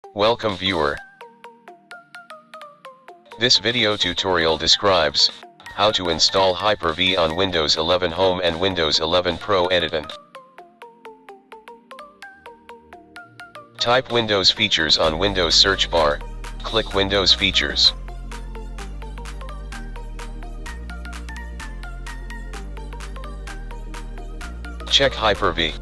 Welcome viewer. This video tutorial describes how to install Hyper-V on Windows 11 Home and Windows 11 Pro Edition. Type Windows Features on Windows search bar, click Windows Features. Check Hyper-V.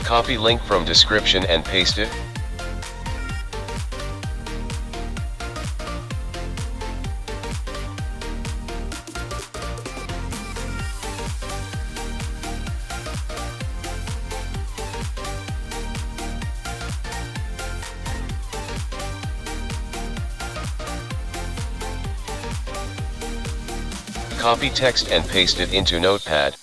Copy link from description and paste it. Copy text and paste it into Notepad.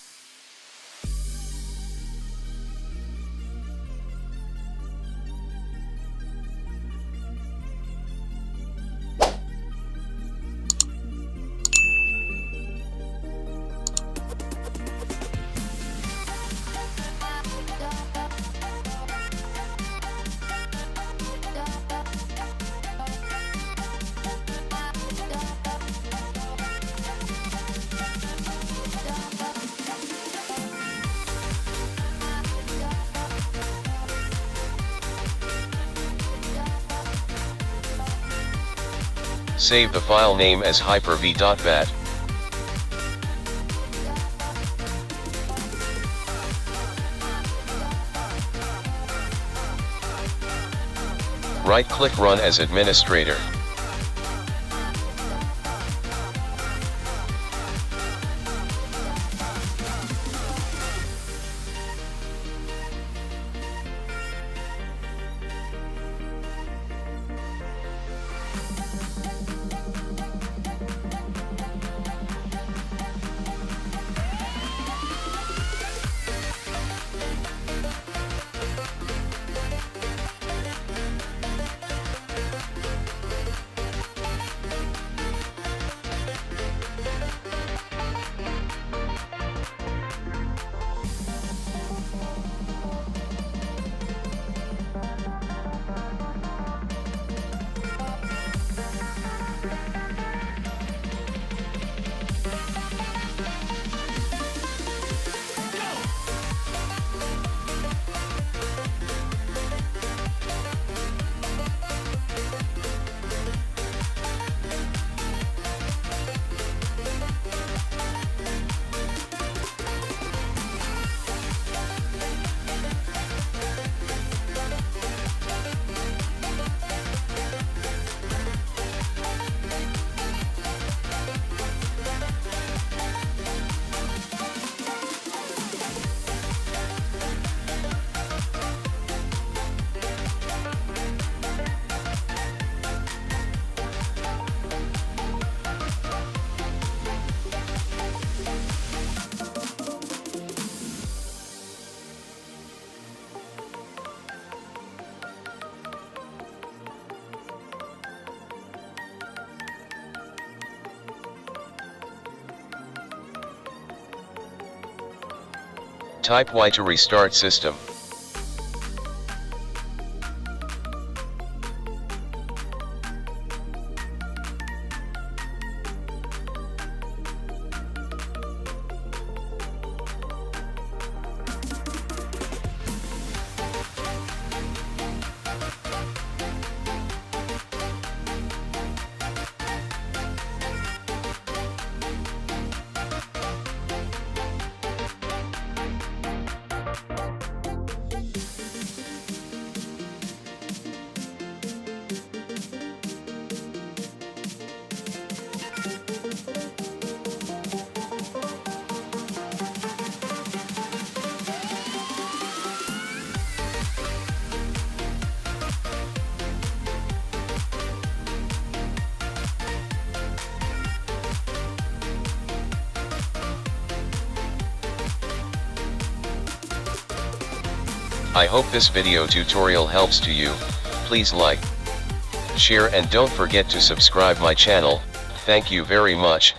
Save the file name as hyper-v.bat. Right-click Run as administrator. Type Y to restart system. I hope this video tutorial helps to you. Please like, share and don't forget to subscribe my channel. Thank you very much.